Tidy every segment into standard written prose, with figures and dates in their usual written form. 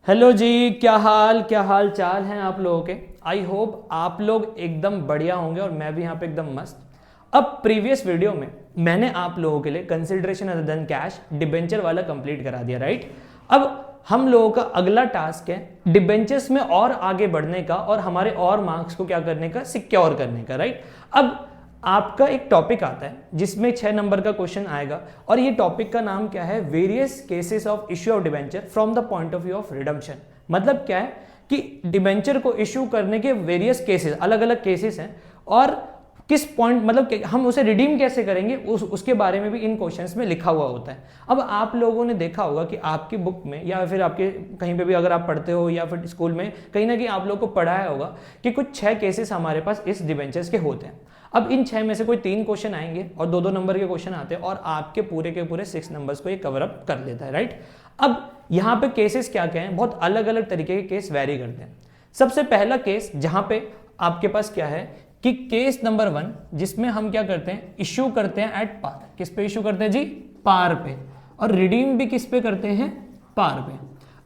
Hello जी, क्या हाल चाल हैं आप लोगों के। आई होप आप लोग एकदम बढ़िया होंगे और मैं भी यहाँ पे एकदम मस्त। अब प्रीवियस वीडियो में मैंने आप लोगों के लिए consideration other than cash debenture वाला कंप्लीट करा दिया, राइट। अब हम लोगों का अगला टास्क है डिबेंचर्स में और आगे बढ़ने का और हमारे और मार्क्स को क्या करने का, सिक्योर करने का, राइट। अब आपका एक टॉपिक आता है जिसमें 6 नंबर का क्वेश्चन आएगा और ये टॉपिक का नाम क्या है, various cases of issue of debenture from the point of view of redemption. मतलब क्या है कि डिबेंचर को इश्यू करने के वेरियस केसेस, अलग अलग केसेस हैं और किस पॉइंट, मतलब हम उसे रिडीम कैसे करेंगे उसके बारे में भी इन क्वेश्चंस में लिखा हुआ होता है। अब आप लोगों ने देखा होगा कि आपकी बुक में या फिर आपके कहीं पे भी अगर आप पढ़ते हो या फिर स्कूल में कहीं ना कहीं आप लोगों को पढ़ाया होगा कि कुछ 6 केसेस हमारे पास इस डिबेंचर्स के होते हैं। अब इन 6 में से कोई 3 क्वेश्चन आएंगे और 2-2 नंबर के क्वेश्चन आते हैं और आपके पूरे के पूरे 6 नंबर्स को ये कवर अप कर लेता है, राइट। अब यहाँ पे केसेस क्या क्या हैं, बहुत अलग अलग तरीके के केस वैरी करते हैं। सबसे पहला केस जहां पे आपके पास क्या है कि केस नंबर 1 जिसमें हम क्या करते हैं, इश्यू करते हैं एट पार। किस पे इश्यू करते हैं जी, पार पे। और रिडीम भी किस पे करते हैं, पार पे।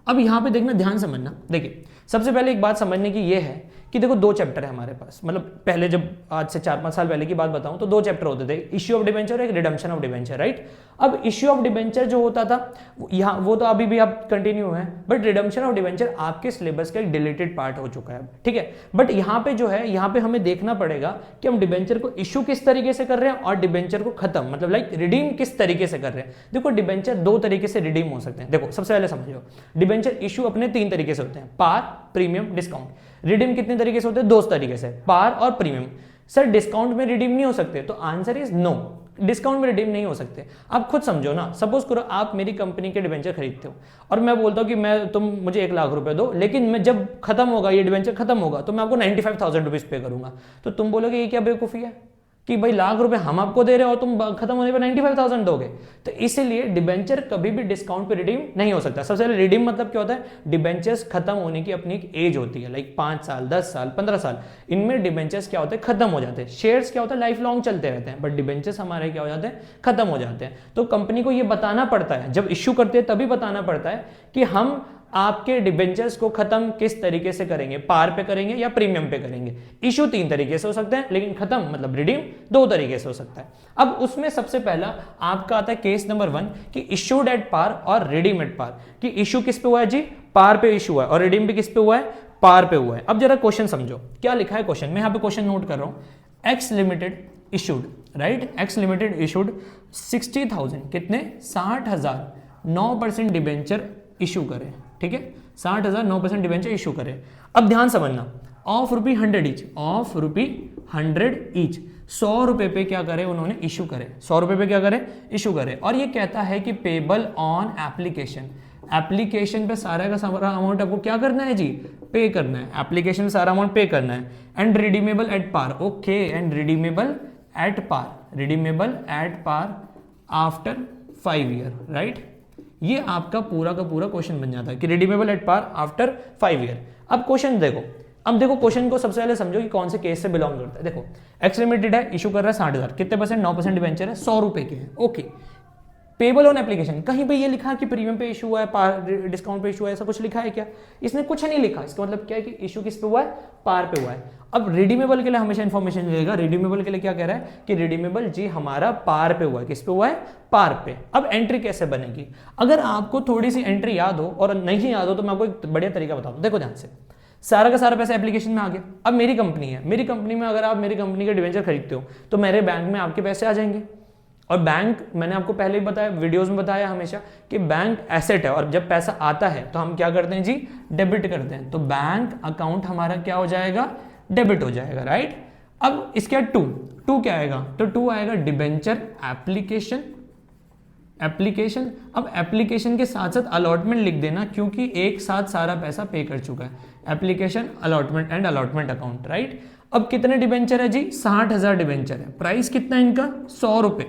अब यहां पे देखना, ध्यान समझना। देखिए सबसे पहले एक बात समझने की ये है कि देखो 2 चैप्टर है हमारे पास। मतलब पहले जब आज से 4-5 साल पहले की बात बताऊं तो 2 चैप्टर होते थे, इश्यू ऑफ डिबेंचर और एक रिडम्पशन ऑफ डिबेंचर, राइट। अब इश्यू ऑफ डिबेंचर जो होता था यहाँ वो तो अभी भी आप कंटिन्यू है, बट रिडम्पशन ऑफ डिबेंचर आपके सिलेबस का एक डिलीटेड पार्ट हो चुका है, ठीक है। बट यहाँ पे जो है, यहाँ पे हमें देखना पड़ेगा कि हम डिबेंचर को इश्यू किस तरीके से कर रहे हैं और डिबेंचर को खत्म, मतलब लाइक रिडीम किस तरीके से कर रहे हैं। देखो डिबेंचर 2 तरीके से रिडीम हो सकते हैं। देखो सबसे पहले समझो, डिबेंचर इश्यू अपने 3 तरीके से होते हैं, पार, प्रीमियम, डिस्काउंट। रिडीम कितने तरीके से होते हैं, 2 तरीके से, पार और प्रीमियम। सर डिस्काउंट में रिडीम नहीं हो सकते, तो आंसर इज नो, डिस्काउंट में रिडीम नहीं हो सकते। आप खुद समझो ना, सपोज करो आप मेरी कंपनी के डिबेंचर खरीदते हो और मैं बोलता हूं कि तुम मुझे 1 लाख रुपए दो, लेकिन मैं जब खत्म होगा, ये डिबेंचर खत्म होगा तो मैं आपको 95,000 रुपीज पे करूंगा। तो तुम बोलोगे ये क्या बेवकूफी है कि भाई लाख रुपए हम आपको दे रहे हो और तुम खत्म होने पर 95,000 दोगे। तो इसीलिए डिबेंचर कभी भी डिस्काउंट पे रिडीम नहीं हो सकता। सबसे पहले रिडीम मतलब क्या होता है, डिबेंचर्स खत्म होने की अपनी एक एज होती है, लाइक 5 साल, 10 साल, 15 साल, इनमें डिबेंचर्स क्या होते हैं, खत्म हो जाते हैं। शेयर्स क्या होता है, लाइफ लॉन्ग चलते रहते हैं, बट डिबेंचर्स हमारे क्या हो जाते हैं, खत्म हो जाते हैं। तो कंपनी को यह बताना पड़ता है, जब इश्यू करते हैं तभी बताना पड़ता है कि हम आपके डिबेंचर्स को खत्म किस तरीके से करेंगे, पार पे करेंगे या प्रीमियम पे करेंगे। इशू 3 तरीके से हो सकते हैं, लेकिन खत्म मतलब रिडीम 2 तरीके से हो सकता है। अब उसमें सबसे पहला आपका आता है केस नंबर 1 कि इशूड एट पार और रिडीम एट पार। कि इशू किस पे हुआ है जी, पार पे इशू है, और रिडीम भी किस पे हुआ है, पार पे हुआ है। अब जरा क्वेश्चन समझो क्या लिखा है क्वेश्चन में, यहां पे क्वेश्चन नोट कर रहा हूं। X limited issued, right, x limited issued 60,000, कितने, 60,000 9% डिबेंचर इशू करें, ठीक है, 60,000 9% डिबेंचर इशू करें। अब ध्यान समझना, of rupee 100 each, of rupee 100 each, 100 रुपए पे क्या करे उन्होंने, इशू करे, 100 रुपए पे क्या करे, इशू करे। और ये कहता है कि पेबल ऑन एप्लीकेशन, एप्लीकेशन पे सारा का सारा अमाउंट आपको क्या करना है जी, पे करना है, एप्लीकेशन सारा अमाउंट पे करना है। And redeemable at par, okay, and redeemable at par, redeemable at par after 5 year, right. ये आपका पूरा का पूरा क्वेश्चन बन जाता है कि redeemable at par after 5 year. अब क्वेश्चन देखो, अब देखो क्वेश्चन को सबसे पहले समझो कि कौन से केस से बिलोंग करता है। देखो एक्स लिमिटेड है, इशू कर रहा है 60,000, कितने परसेंट, 9% डिबेंचर है, 100 रुपए के हैं, ओके। पेबल ऑन एप्लीकेशन, कहीं पे ये लिखा है कि प्रीमियम पे इशू हुआ है, पार डिस्काउंट पे इशू है, ऐसा कुछ लिखा है क्या, इसने कुछ नहीं लिखा। इसका मतलब क्या है कि इशू किस पे हुआ है, पार पे हुआ है। अब रिडीमेबल के लिए हमेशा इंफॉर्मेशन मिलेगा, रिडीमेबल के लिए क्या कह रहा है कि रिडीमेबल जी हमारा पार पे हुआ है, किस पे हुआ है, पार पे। अब एंट्री कैसे बनेगी, अगर आपको थोड़ी सी एंट्री याद हो और नहीं याद हो तो मैं आपको एक बढ़िया तरीका बताता हूं। देखो ध्यान से, सारा का सारा पैसा एप्लीकेशन में आ गया। अब मेरी कंपनी है, मेरी कंपनी में अगर आप मेरी कंपनी के डिवेंचर खरीदते हो तो मेरे बैंक में आपके पैसे आ जाएंगे। और बैंक, मैंने आपको पहले ही बताया, वीडियोस में बताया हमेशा कि बैंक एसेट है और जब पैसा आता है तो हम क्या करते हैं जी, डेबिट करते हैं। तो बैंक अकाउंट हमारा क्या हो जाएगा, डेबिट हो जाएगा, राइट। अब इसके बाद टू क्या आएगा, तो 2 आएगा डिबेंचर एप्लीकेशन, एप्लीकेशन। अब एप्लीकेशन के साथ साथ अलॉटमेंट लिख देना क्योंकि एक साथ सारा पैसा पे कर चुका है, application, allotment and allotment account, right. अब कितने डिबेंचर है जी, 60,000 डिबेंचर है, प्राइस कितना है इनका, 100 रुपए।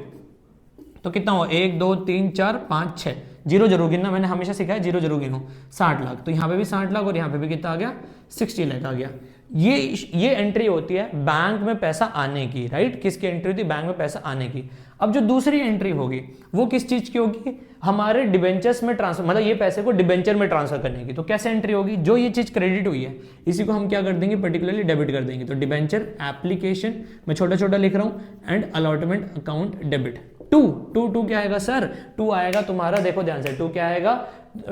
तो कितना हो, 1 2 3 4 5 6, जीरो जरूर गिनना, मैंने हमेशा सिखाया जीरो जरूर गिनो, 60 लाख। तो यहाँ पे भी 60 लाख और यहाँ पे भी कितना आ गया, 60 लाख आ गया। ये एंट्री होती है बैंक में पैसा आने की, राइट। किसकी एंट्री होती है, बैंक में पैसा आने की। अब जो दूसरी एंट्री होगी वो किस चीज की होगी, हमारे डिबेंचर्स में ट्रांसफर, मतलब ये पैसे को डिबेंचर में ट्रांसफर करने की, तो कैसे एंट्री होगी, जो ये चीज क्रेडिट हुई है इसी को हम क्या कर देंगे, पर्टिकुलरली डेबिट कर देंगे। तो डिबेंचर एप्लीकेशन मैं छोटा छोटा लिख रहा हूं and allotment account debit. To क्या आएगा सर, टू आएगा तुम्हारा, देखो ध्यान से, टू क्या आएगा,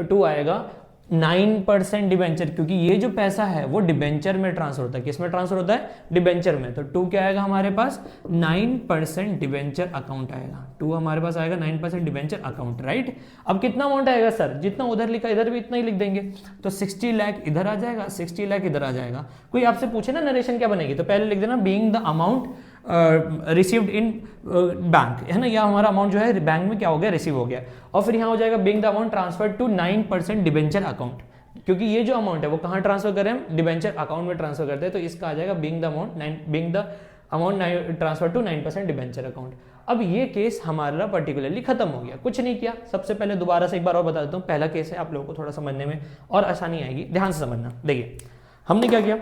टू आएगा 9% डिबेंचर, क्योंकि ये जो पैसा है वो डिबेंचर में ट्रांसफर होता है। किस में ट्रांसफर होता है, डिबेंचर में। तो 2 क्या आएगा हमारे पास, 9% डिबेंचर अकाउंट आएगा। 2 हमारे पास आएगा 9% डिबेंचर अकाउंट, राइट। अब कितना अमाउंट आएगा सर, जितना उधर लिखा इधर भी इतना ही लिख देंगे। तो 60 लाख इधर आ जाएगा, 60 लाख इधर आ जाएगा। कोई आपसे पूछे ना नरेशन क्या बनेगी, तो पहले लिख देना being the amount received in bank, है ना, या हमारा अमाउंट जो है बैंक में क्या हो गया, रिसीव हो गया। और फिर यहाँ हो जाएगा being the amount transfer to 9% debenture account, क्योंकि ये जो अमाउंट है वो कहाँ ट्रांसफर करें हम, डिबेंचर अकाउंट में ट्रांसफर करते हैं। तो इसका आ जाएगा being the amount transfer to 9% debenture account. अब ये केस हमारा पर्टिकुलरली खत्म हो गया, कुछ नहीं किया। सबसे पहले दोबारा से एक बार और बता देता हूँ, पहला केस है, आप लोगों को थोड़ा समझने में और आसानी आएगी, ध्यान से समझना। देखिए हमने क्या किया,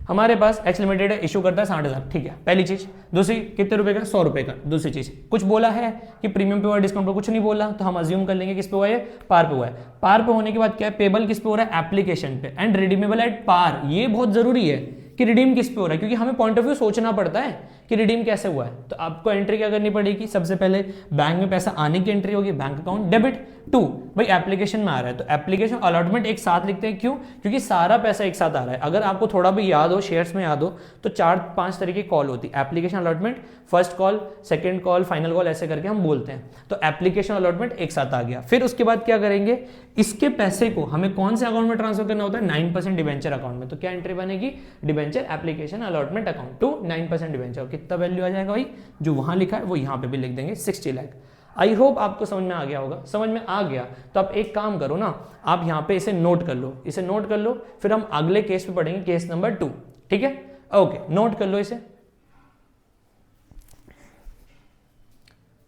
हमारे पास एक्स लिमिटेड है, इशू करता है 60,000, ठीक है, पहली चीज। दूसरी कितने रुपए का, 100 रुपए का। दूसरी चीज कुछ बोला है कि प्रीमियम पे हुआ है, डिस्काउंट पे कुछ नहीं बोला, तो हम अज्यूम कर लेंगे किस पे हुआ है, पार पे हुआ है। पार पे होने के बाद क्या है, पेबल किस पे हो रहा है, एप्लीकेशन पे, एंड रिडीमेबल एट पार। ये बहुत जरूरी है कि रिडीम किस पे हो रहा है, क्योंकि हमें पॉइंट ऑफ व्यू सोचना पड़ता है कि रिडीम कैसे हुआ है। तो आपको एंट्री क्या करनी पड़ेगी, सबसे पहले बैंक में पैसा आने की एंट्री होगी, बैंक अकाउंट डेबिट। 2 भाई एप्लीकेशन में आ रहा है, तो एप्लीकेशन अलॉटमेंट एक साथ लिखते हैं, क्यों, क्योंकि सारा पैसा एक साथ आ रहा है। अगर आपको थोड़ा भी याद हो, शेयर्स में याद हो, तो 4-5 तरीके की कॉल होती है, application allotment, first call, second call, final call, ऐसे करके हम बोलते हैं। तो एप्लीकेशन अलॉटमेंट एक साथ आ गया। फिर उसके बाद क्या करेंगे, इसके पैसे को हमें कौन से अकाउंट में ट्रांसफर करना होता है, 9% डिबेंचर अकाउंट में। तो क्या एंट्री बनेगी, debenture application allotment account to 9% debenture. कितना वैल्यू आ जाएगा भाई, जो वहां लिखा है वो यहाँ पे भी लिख देंगे, 60 लाख। आई होप आपको समझ में आ गया होगा। समझ में आ गया तो आप एक काम करो ना, आप यहाँ पे इसे नोट कर लो, इसे नोट कर लो, फिर हम अगले केस पे पढ़ेंगे, केस नंबर 2, ठीक है। ओके, नोट कर लो इसे।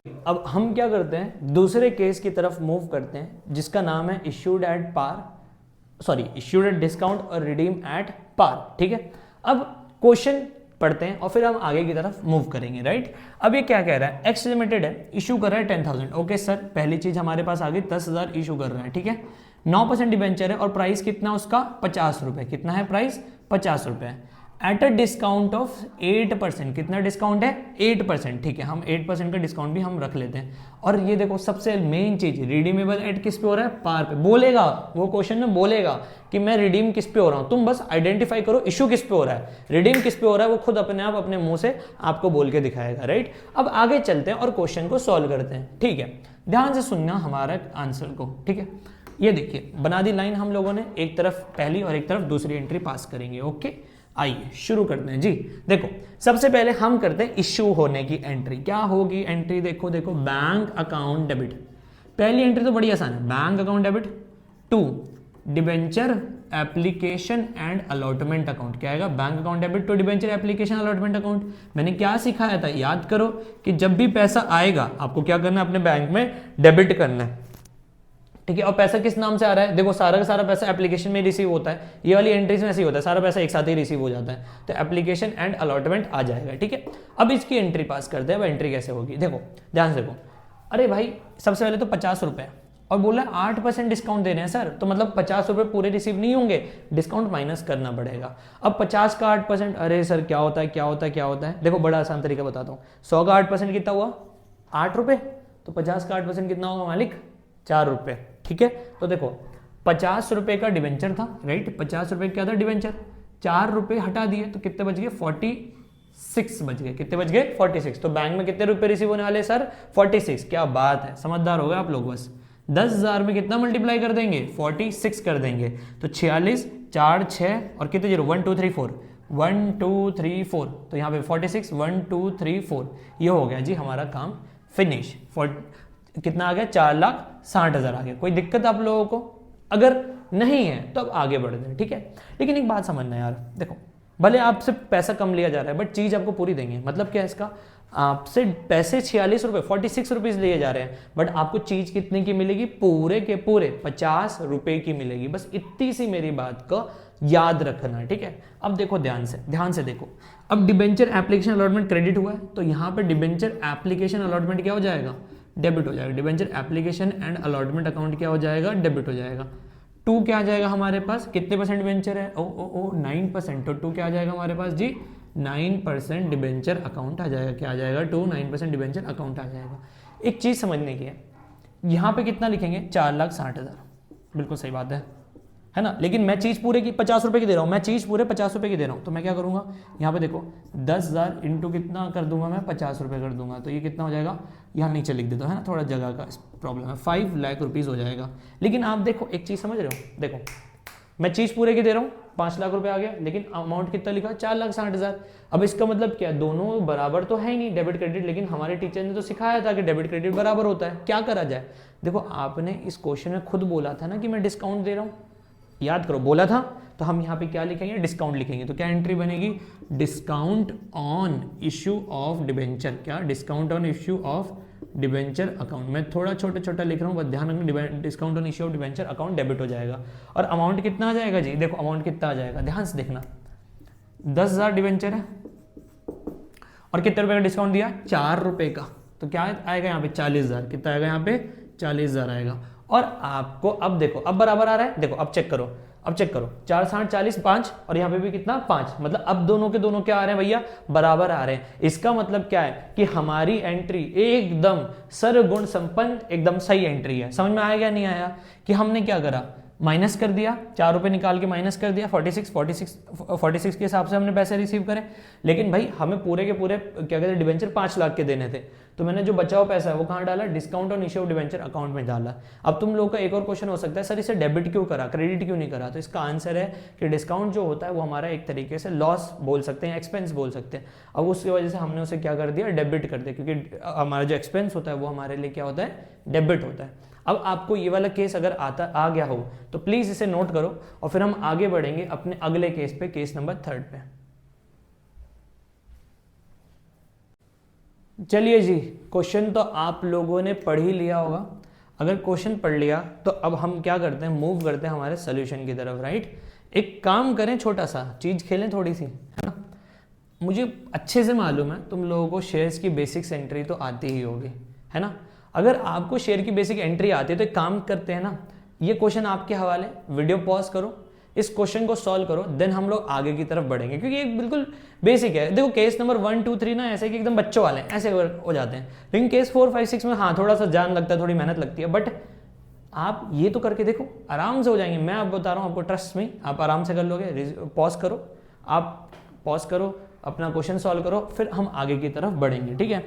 अब हम क्या करते हैं, दूसरे केस की तरफ मूव करते हैं, जिसका नाम है issued at par, sorry issued at discount और रिडीम एट पार, ठीक है। अब क्वेश्चन पढ़ते हैं और फिर हम आगे की तरफ मूव करेंगे, राइट। अब ये क्या कह रहा है, एक्स लिमिटेड है, इशू कर रहा है 10,000। ओके सर, पहली चीज हमारे पास आ गई, 10,000 इशू कर रहा है, ठीक है। 9% डिबेंचर है और प्राइस कितना उसका, 50 रुपए। कितना है प्राइस, 50 रुपए। एट अ डिस्काउंट ऑफ 8%, कितना डिस्काउंट है, 8%, ठीक है। हम 8% का डिस्काउंट भी हम रख लेते हैं। और ये देखो सबसे मेन चीज, रिडीमेबल एट किस पे हो रहा है, पार पे। बोलेगा वो क्वेश्चन में, बोलेगा कि मैं रिडीम किस पे हो रहा हूं, तुम बस आइडेंटिफाई करो इशू किस पे हो रहा है, रिडीम किस पे हो रहा है, वो खुद अपने आप अपने मुंह से आपको बोल के दिखाएगा, राइट। अब आगे चलते हैं और क्वेश्चन को सॉल्व करते हैं, ठीक है। ध्यान से सुनना हमारा आंसर को, ठीक है। ये देखिए बना दी लाइन हम लोगों ने, एक तरफ पहली और एक तरफ दूसरी एंट्री पास करेंगे। ओके, आइए शुरू करते हैं जी। देखो सबसे पहले हम करते हैं इश्यू होने की एंट्री। क्या होगी एंट्री, देखो बैंक अकाउंट डेबिट। पहली एंट्री तो बड़ी आसान है, bank account debit to debenture application and allotment account. क्या आएगा, bank account debit to debenture application allotment account. मैंने क्या सिखाया था, याद करो कि जब भी पैसा आएगा आपको क्या करना है, अपने बैंक में डेबिट करना है, ठीक है। और पैसा किस नाम से आ रहा है, देखो सारा का सारा पैसा एप्लीकेशन में रिसीव होता है, ये वाली एंट्रीज में ऐसे ही होता है, सारा पैसा एक साथ ही रिसीव हो जाता है। तो एप्लीकेशन एंड अलॉटमेंट आ जाएगा, ठीक है। अब इसकी एंट्री पास करते हैं। अब एंट्री कैसे होगी, देखो ध्यान से देखो। अरे भाई सबसे पहले तो 50 रुपए और बोला 8% डिस्काउंट दे रहे हैं सर, तो मतलब 50 रुपए पूरे रिसीव नहीं होंगे, डिस्काउंट माइनस करना पड़ेगा। अब 50 का 8%, अरे सर क्या होता है क्या होता है क्या होता है, देखो बड़ा आसान तरीका बताता हूँ। 100 का 8% कितना हुआ, 8 रुपए, तो 50 का 8% कितना होगा मालिक, 4 रुपए, ठीक है। तो देखो 50 रुपए का डिवेंचर था, राइट, 50 रुपए क्या था डिवेंचर, 4 रुपए हटा दिए तो कितने बच गए, 46 बच गए। कितने बच गए, 46। तो बैंक में कितने रुपए रिसीव होने वाले सर, 46। क्या बात है, समझदार हो गए आप लोग। बस 10,000 में कितना मल्टीप्लाई कर देंगे, 46 कर देंगे। तो 46, 4, 6 और कितने जीरो, 1 2 3 4, 1 2 3 4, तो यहाँ पे 46, 1 2 3 4, ये हो गया जी हमारा काम फिनिश। कितना आ गया, 4,60,000 आ गया। कोई दिक्कत आप लोगों को, अगर नहीं है तो अब आगे बढ़ते हैं, ठीक है। लेकिन एक बात समझना यार, देखो भले आपसे पैसा कम लिया जा रहा है बट चीज आपको पूरी देंगे। मतलब क्या है इसका, आपसे पैसे 46 रुपए 46 रुपीज लिए जा रहे हैं, बट आपको चीज कितने की मिलेगी, पूरे के पूरे 50 रुपए की मिलेगी। बस इतनी सी मेरी बात को याद रखना है, ठीक है। अब देखो ध्यान से देखो, अब डिबेंचर एप्लीकेशन अलॉटमेंट क्रेडिट हुआ है, तो यहाँ पे डिबेंचर एप्लीकेशन अलॉटमेंट क्या हो जाएगा, डेबिट हो जाएगा। Debenture application and allotment account क्या हो जाएगा, डेबिट हो जाएगा। 2 क्या आ जाएगा हमारे पास, कितने परसेंट डिबेंचर है, ओ 9%, तो 2 क्या आ जाएगा हमारे पास जी, 9% डिबेंचर अकाउंट आ जाएगा। क्या आ जाएगा, 9% डिबेंचर अकाउंट आ जाएगा। एक चीज़ समझने की है, यहाँ पे कितना लिखेंगे, 4,60,000, बिल्कुल सही बात है ना। लेकिन मैं चीज़ पूरे की 50 रुपये की दे रहा हूँ, मैं चीज़ पूरे 50 रुपये की दे रहा हूँ, तो मैं क्या करूँगा, यहाँ पे देखो 10,000 इंटू कितना कर दूंगा मैं, 50 रुपये कर दूंगा, तो ये कितना हो जाएगा, यहाँ नीचे लिख देता हूँ, है ना, थोड़ा जगह का प्रॉब्लम है, 5 लाख रुपीज़ हो जाएगा। लेकिन आप देखो एक चीज़ समझ रहे हो, देखो मैं चीज़ पूरे की दे रहा हूँ, 5 लाख रुपए आ गया, लेकिन अमाउंट कितना लिखा, 4,60,000। अब इसका मतलब क्या, दोनों बराबर तो है ही नहीं, डेबिट क्रेडिट, लेकिन हमारे टीचर ने तो सिखाया था कि डेबिट क्रेडिट बराबर होता है, क्या करा जाए। देखो आपने इस क्वेश्चन में खुद बोला था ना कि मैं डिस्काउंट दे रहा हूँ, याद करो बोला था, तो हम यहाँ पे क्या लिखेंगे, डिस्काउंट लिखेंगे। तो क्या एंट्री बनेगी, discount on issue of debenture, क्या, discount on issue of debenture account. मैं थोड़ा छोटा छोटा लिख रहा हूँ, बस ध्यान रखना, discount on issue of debenture account debit हो जाएगा। और अमाउंट कितना आ जाएगा जी, देखो अमाउंट कितना आ जाएगा, ध्यान से देखना, 10,000 डिबेंचर है और कितने रुपए का डिस्काउंट दिया, 4 रुपए का, तो क्या आएगा यहाँ पे 40,000, कितना आएगा यहाँ पे 40,000 आएगा। और आपको अब देखो, अब बराबर आ रहा है, देखो अब चेक करो, 4 60 40 5, और यहाँ पे भी कितना 5, मतलब अब दोनों के दोनों क्या आ रहे हैं भैया, बराबर आ रहे हैं। इसका मतलब क्या है कि हमारी एंट्री एकदम सरगुण संपन्न, एकदम सही एंट्री है। समझ में आया नहीं आया, कि हमने क्या करा, माइनस कर दिया, 4 रुपए निकाल के माइनस कर दिया, 46 के हिसाब से हमने पैसे रिसीव करे। लेकिन भाई हमें पूरे के पूरे क्या कहते हैं, डिबेंचर 5 लाख के देने थे, तो मैंने जो बचा हुआ पैसा है वो कहाँ डाला, discount on issue of debenture account में डाला। अब तुम लोगों का एक और क्वेश्चन हो सकता है, सर इसे डेबिट क्यों करा, क्रेडिट क्यों नहीं करा, तो इसका आंसर है कि डिस्काउंट जो होता है वो हमारा एक तरीके से लॉस बोल सकते हैं, एक्सपेंस बोल सकते हैं। अब उसकी वजह से हमने उसे क्या कर दिया, डेबिट कर दिया, क्योंकि हमारा जो एक्सपेंस होता है वो हमारे लिए क्या होता है, डेबिट होता है। अब आपको ये वाला केस अगर आ गया हो तो प्लीज इसे नोट करो, और फिर हम आगे बढ़ेंगे अपने अगले केस पे, केस नंबर 3 पे। चलिए जी, क्वेश्चन तो आप लोगों ने पढ़ ही लिया होगा। अगर क्वेश्चन पढ़ लिया तो अब हम क्या करते हैं, मूव करते हैं हमारे सोल्यूशन की तरफ, राइट। एक काम करें, छोटा सा चीज खेलें थोड़ी सी, है ना। मुझे अच्छे से मालूम है तुम लोगों को शेयर्स की बेसिक्स एंट्री तो आती ही होगी, है ना। अगर आपको शेयर की बेसिक एंट्री आती है तो एक काम करते हैं ना, ये क्वेश्चन आपके हवाले, वीडियो पॉज करो, इस क्वेश्चन को सॉल्व करो, देन हम लोग आगे की तरफ बढ़ेंगे, क्योंकि ये बिल्कुल बेसिक है। देखो केस नंबर 1 2 3 ना ऐसे कि एकदम बच्चों वाले हैं, ऐसे हो जाते हैं, लेकिन केस 4 5 6 में हाँ थोड़ा सा जान लगता है, थोड़ी मेहनत लगती है, बट आप ये तो करके देखो, आराम से हो जाएंगे। मैं आप बता रहा हूँ आपको, ट्रस्ट में आप आराम से कर लोगे। पॉज करो, आप पॉज करो, अपना क्वेश्चन सॉल्व करो, फिर हम आगे की तरफ बढ़ेंगे, ठीक है।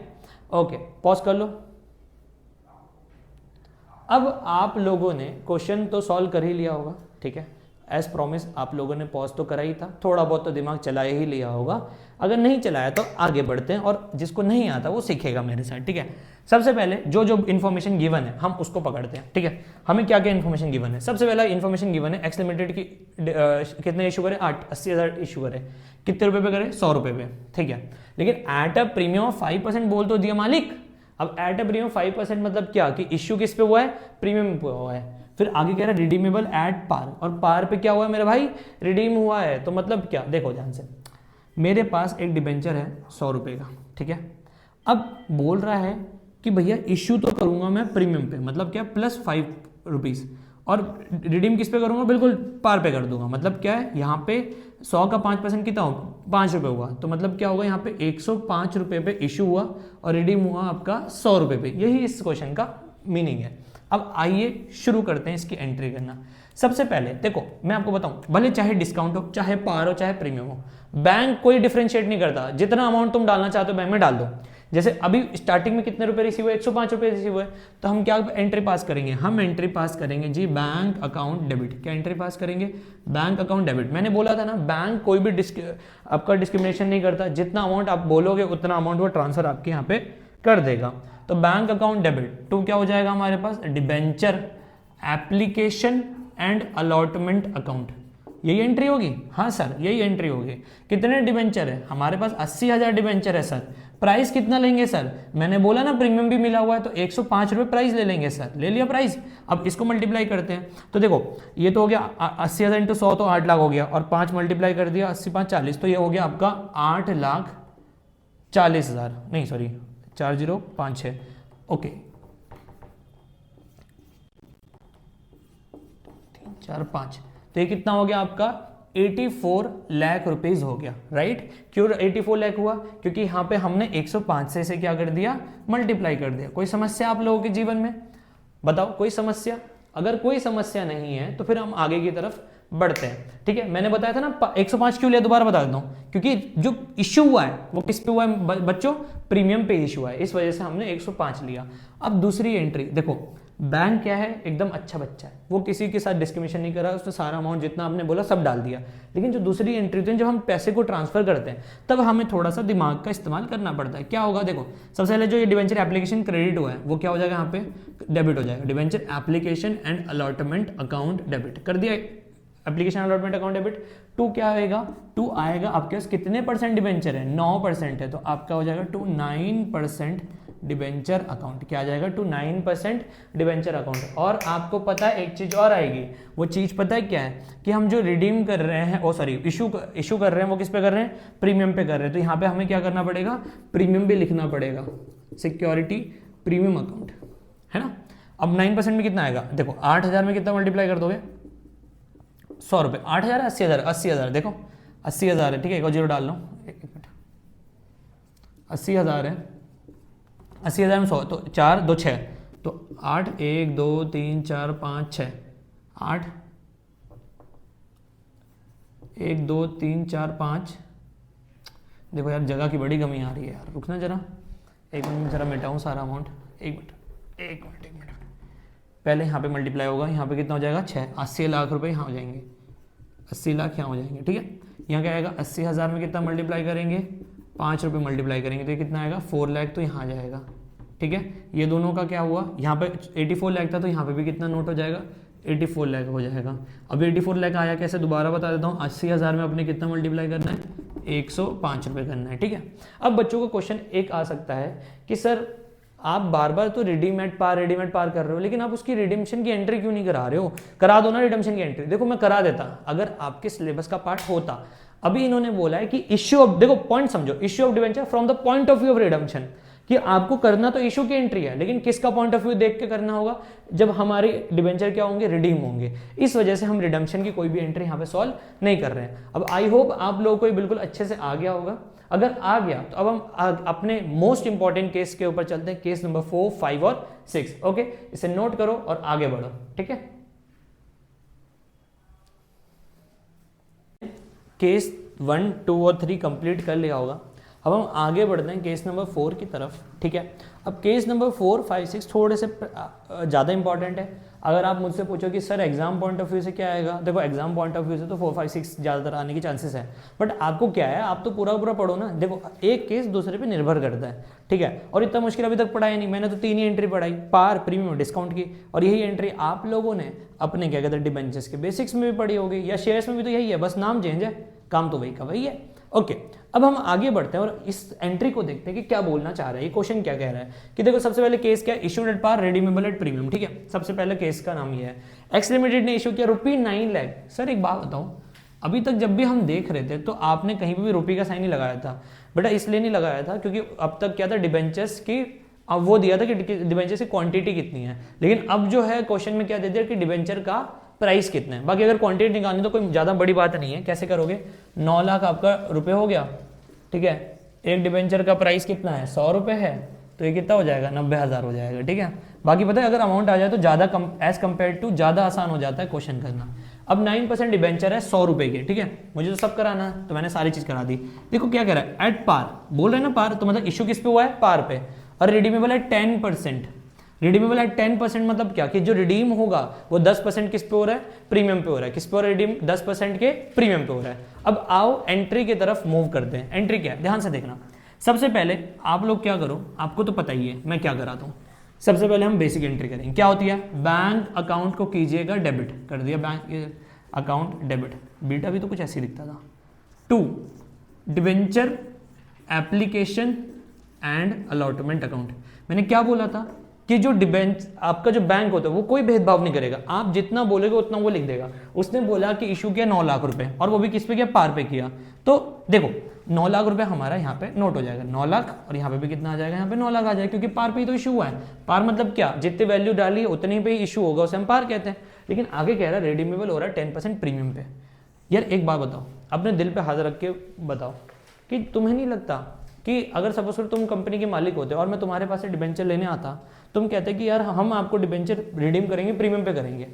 ओके, पॉज कर लो। अब आप लोगों ने क्वेश्चन तो सॉल्व कर ही लिया होगा, ठीक है, एज प्रॉमिस आप लोगों ने पॉज तो करा ही था, थोड़ा बहुत तो दिमाग चलाए ही लिया होगा। अगर नहीं चलाया तो आगे बढ़ते हैं, और जिसको नहीं आता वो सीखेगा मेरे साथ, ठीक है। सबसे पहले जो जो इन्फॉर्मेशन गिवन है हम उसको पकड़ते हैं, ठीक है। हमें क्या क्या इन्फॉर्मेशन गिवन है, सबसे पहला इन्फॉर्मेशन गिवन है एक्स लिमिटेड की कितने इशू करे, 80,000 इशू करे, कितने रुपए पे करे, 100 रुपए पे, ठीक है। लेकिन एट अ प्रीमियम ऑफ 5% बोल तो दिया मालिक। अब एट अ प्रीमियम 5% मतलब क्या, कि इश्यू किस पे हुआ है, प्रीमियम पे हुआ है। फिर आगे कह रहा है रिडीमेबल एट पार, और पार पे क्या हुआ है मेरे भाई, रिडीम हुआ है। तो मतलब क्या, देखो ध्यान से, मेरे पास एक डिबेंचर है 100 रुपए का, ठीक है। अब बोल रहा है कि भैया इश्यू तो करूंगा मैं प्रीमियम पे, मतलब क्या, +5 रुपीज, और रिडीम किस पे करूंगा, बिल्कुल पार पे कर दूंगा। मतलब क्या है, यहाँ पे 100 का 5% कितना हो, 5 रुपये हुआ, तो मतलब क्या होगा, यहाँ पे 105 रुपये पे इशू हुआ और रिडीम हुआ आपका 100 रुपये पे। यही इस क्वेश्चन का मीनिंग है। अब आइए शुरू करते हैं इसकी एंट्री करना। सबसे पहले देखो मैं आपको बताऊं, भले चाहे डिस्काउंट हो, चाहे पार हो, चाहे प्रीमियम हो, बैंक कोई डिफरेंशिएट नहीं करता। जितना अमाउंट तुम डालना चाहते हो बैंक में डाल दो। जैसे अभी स्टार्टिंग में कितने रुपए रिसीव हुए, 105 रुपए रिसीव हुए, तो हम क्या एंट्री पास करेंगे, हम एंट्री पास करेंगे जी बैंक अकाउंट डेबिट। क्या एंट्री पास करेंगे, बैंक अकाउंट डेबिट। मैंने बोला था ना, बैंक कोई भी आपका डिस्क्रिमिनेशन नहीं करता, जितना अमाउंट आप बोलोगे उतना अमाउंट वो ट्रांसफर आपके यहाँ पे कर देगा। तो बैंक अकाउंट डेबिट टू क्या हो जाएगा हमारे पास, debenture application and allotment account. यही एंट्री होगी, हाँ सर यही एंट्री होगी। कितने डिबेंचर है हमारे पास, 80,000 डिबेंचर है सर। प्राइस कितना लेंगे सर, मैंने बोला ना प्रीमियम भी मिला हुआ है, तो 105 रुपये प्राइस ले लेंगे सर। ले लिया प्राइस। अब इसको मल्टीप्लाई करते हैं, तो देखो ये तो हो गया 80,000 इंटू 100 तो 8 लाख हो गया, और 5 मल्टीप्लाई कर दिया 80 5 40, तो ये हो गया आपका 8,40,000, नहीं सॉरी 4056, ओके 4 5, तो ये कितना हो गया आपका 84 लाख रुपीज हो गया, राइट। क्यों 84 लाख हुआ? क्योंकि यहाँ पे हमने 105 से इसे क्या कर दिया, मल्टीप्लाई कर दिया। कोई समस्या आप लोगों के जीवन में? बताओ कोई समस्या? अगर कोई समस्या नहीं है तो फिर हम आगे की तरफ बढ़ते हैं, ठीक है। मैंने बताया था ना 105 क्यों लिया, दोबारा बता देता हूँ, क्योंकि जो इश्यू हुआ है वो किस पे हुआ है बच्चों, प्रीमियम पे इश्यू हुआ है, इस वजह से हमने 105 लिया। अब दूसरी एंट्री देखो, बैंक क्या है, एकदम अच्छा बच्चा है, वो किसी के साथ डिस्क्रिमिनेशन नहीं कर रहा, उसने सारा अमाउंट जितना आपने बोला सब डाल दिया। लेकिन जो दूसरी एंट्री होती है, जब हम पैसे को ट्रांसफर करते हैं तब हमें थोड़ा सा दिमाग का इस्तेमाल करना पड़ता है। क्या होगा, देखो सबसे पहले जो ये डिवेंचर एप्लीकेशन क्रेडिट हुआ है वो क्या हो जाएगा, यहाँ पे डेबिट हो जाएगा। Debenture application and allotment account debit कर दिया, एप्लीकेशन अलॉटमेंट अकाउंट डेबिट। 2 क्या आएगा, 2 आएगा आपके पास कितने परसेंट डिवेंचर है, 9% है, तो आपका हो जाएगा 2 9% डिवेंचर अकाउंट। क्या आ जाएगा, 2 9% डिवेंचर अकाउंट। और आपको पता है एक चीज और आएगी, वो चीज पता है क्या है, कि हम जो रिडीम कर रहे हैं, ओ सॉरी इशू कर रहे हैं, वो किस पे कर रहे हैं, प्रीमियम पे कर रहे हैं। तो यहाँ पे हमें क्या करना पड़ेगा, प्रीमियम भी लिखना पड़ेगा, सिक्योरिटी प्रीमियम अकाउंट, है ना। अब 9% में कितना आएगा, देखो 8000 में कितना मल्टीप्लाई कर दोगे, 100 रुपये, 8000 है, 80,000, 80,000 देखो 80,000 है, ठीक है, एक और जीरो डाल लो, एक मिनट, 80,000 है, 80,000 में 100, तो 4 2 6, तो 8 1 2 3 4 5 6, 8 1 2 3 4 5, देखो यार जगह की बड़ी कमी आ रही है यार, रुकना जरा, एक मिनट जरा मिटाऊँ सारा अमाउंट, एक मिनट, पहले यहाँ पे मल्टीप्लाई होगा, यहाँ पे कितना हो जाएगा 6, 80 लाख रुपए यहाँ हो जाएंगे, 80 लाख यहाँ हो जाएंगे, ठीक है। यहाँ क्या आएगा, 80,000 में कितना मल्टीप्लाई करेंगे, 5 रुपये मल्टीप्लाई करेंगे, तो ये कितना आएगा 4 लाख, तो यहाँ आ जाएगा, ठीक है। ये दोनों का क्या हुआ, यहाँ पे 84 लाख था, तो यहाँ पे भी कितना नोट हो जाएगा, 84 लाख हो जाएगा। अब 84 लाख आया कैसे, दोबारा बता देता हूँ, 80,000 में अपने कितना मल्टीप्लाई करना है, 105 रुपये करना है, ठीक है। अब बच्चों को क्वेश्चन एक आ सकता है कि सर आप बार बार तो रिडीम एट पार कर रहे हो, लेकिन आप उसकी रिडीम्शन की एंट्री क्यों नहीं करा रहे हो, करा दो ना रिडीम्शन की एंट्री। देखो मैं करा देता अगर आपके सिलेबस का पार्ट होता। अभी इन्होंने बोला है कि इश्यू ऑफ, देखो पॉइंट समझो, issue of debenture from the point of view of redemption, कि आपको करना तो इशू की एंट्री है, लेकिन किसका पॉइंट ऑफ व्यू देख के करना होगा, जब हमारे डिवेंचर क्या होंगे, रिडीम होंगे। इस वजह से हम रिडम्पशन की कोई भी एंट्री यहाँ पे सॉल्व नहीं कर रहे हैं। अब आई होप आप लोगों को बिल्कुल अच्छे से आ गया होगा। अगर आ गया तो अब हम अपने मोस्ट इंपॉर्टेंट केस के ऊपर चलते हैं, केस नंबर 4 5 और 6। ओके, इसे नोट करो और आगे बढ़ो, ठीक है। केस 1 2 और 3 कंप्लीट कर लिया होगा। अब हम आगे बढ़ते हैं केस नंबर 4 की तरफ, ठीक है। अब केस नंबर 4 5 6 थोड़े से ज़्यादा इंपॉर्टेंट है। अगर आप मुझसे पूछो कि sir exam point of view से क्या आएगा, देखो एग्जाम पॉइंट ऑफ व्यू से तो 4 5 6 ज़्यादातर आने की चांसेस है, बट आपको क्या है, आप तो पूरा पढ़ो ना। देखो एक केस दूसरे पे निर्भर करता है, ठीक है। और इतना मुश्किल अभी तक पढ़ाया नहीं, मैंने तो 3 ही एंट्री पढ़ाई, पार, प्रीमियम, डिस्काउंट की। और यही एंट्री आप लोगों ने अपने क्या कहते हैं डिबेंचर्स के बेसिक्स में भी पढ़ी होगी, या शेयर्स में भी तो यही है, बस नाम चेंज है, काम तो वही का वही है। ओके, अब हम आगे बढ़ते हैं और इस एंट्री को देखते हैं कि क्या बोलना चाह रहा है, ये क्वेश्चन क्या कह रहा है। कि देखो सबसे पहले केस क्या, issued at par, redeemable at premium, ठीक है। सबसे पहले केस का नाम ये है, एक्स लिमिटेड ने इशू किया ₹9 लाख। सर एक बात बताऊं, अभी तक जब भी हम देख रहे थे तो आपने कहीं पर भी रुपये का साइन नहीं लगाया था बेटा, इसलिए नहीं लगाया था क्योंकि अब तक क्या था, डिबेंचर्स की अब वो दिया था कि डिबेंचर्स की क्वांटिटी कितनी है, लेकिन अब जो है क्वेश्चन में क्या दे दिया कि डिबेंचर का प्राइस कितना है। बाकी अगर क्वांटिटी निकालनी तो कोई ज़्यादा बड़ी बात नहीं है। कैसे करोगे, 9 लाख आपका रुपये हो गया, ठीक है। एक डिबेंचर का प्राइस कितना है, 100 रुपये है, तो ये कितना हो जाएगा, 90,000 हो जाएगा, ठीक है। बाकी पता है अगर अमाउंट आ जाए तो ज़्यादा एज कम्पेयर टू ज़्यादा आसान हो जाता है क्वेश्चन करना। अब 9% डिबेंचर है 100 रुपये के, ठीक है। मुझे तो सब कराना है तो मैंने सारी चीज़ करा दी। देखो क्या कह रहा है, एट पार बोल रहे हैं ना, पार तो मतलब इशू किस पे हुआ है, पार पे। और रिडीमेबल है 10%, रिडीमेबल है 10% मतलब क्या, कि जो रिडीम होगा वो 10% किस पे हो रहा है, प्रीमियम पे हो रहा है। किस पे हो रहा है रिडीम, 10% के प्रीमियम पे हो रहा है। अब आओ एंट्री की तरफ मूव करते हैं। एंट्री क्या है, ध्यान से देखना। सबसे पहले आप लोग क्या करो, आपको तो पता ही है मैं क्या कराता हूँ। सबसे पहले हम बेसिक एंट्री करेंगे, क्या होती है, बैंक अकाउंट को कीजिएगा डेबिट, कर दिया बैंक अकाउंट डेबिट, बीटा भी तो कुछ ऐसे दिखता था। 2 debenture application and allotment account. मैंने क्या बोला था कि जो डिबेंच आपका जो बैंक होता है वो कोई भेदभाव नहीं करेगा, आप जितना बोलेगे उतना वो लिख देगा। उसने बोला कि इशू किया 9 लाख रुपए और वो भी किस पे किया, पार पे किया। तो देखो 9 लाख रुपए हमारा यहाँ पे नोट हो जाएगा, 9 लाख, और यहाँ पे भी कितना आ जाएगा, यहाँ पे 9 लाख आ जाएगा, क्योंकि पार पे ही तो इशू हुआ है। पार मतलब क्या, जितनी वैल्यू डाली है उतनी पे ही इशू होगा, उसे हम पार कहते हैं। लेकिन आगे कह रहा है रिडीमेबल हो रहा है 10% प्रीमियम पे। यार एक बात बताओ, अपने दिल पे हाथ रख के बताओ कि तुम्हें नहीं लगता कि अगर सपोज करो तुम कंपनी के मालिक होते और मैं तुम्हारे पास से डिबेंचर लेने आता, तुम कहते कि यार हम आपको डिबेंचर रिडीम करेंगे, प्रीमियम पे करेंगे,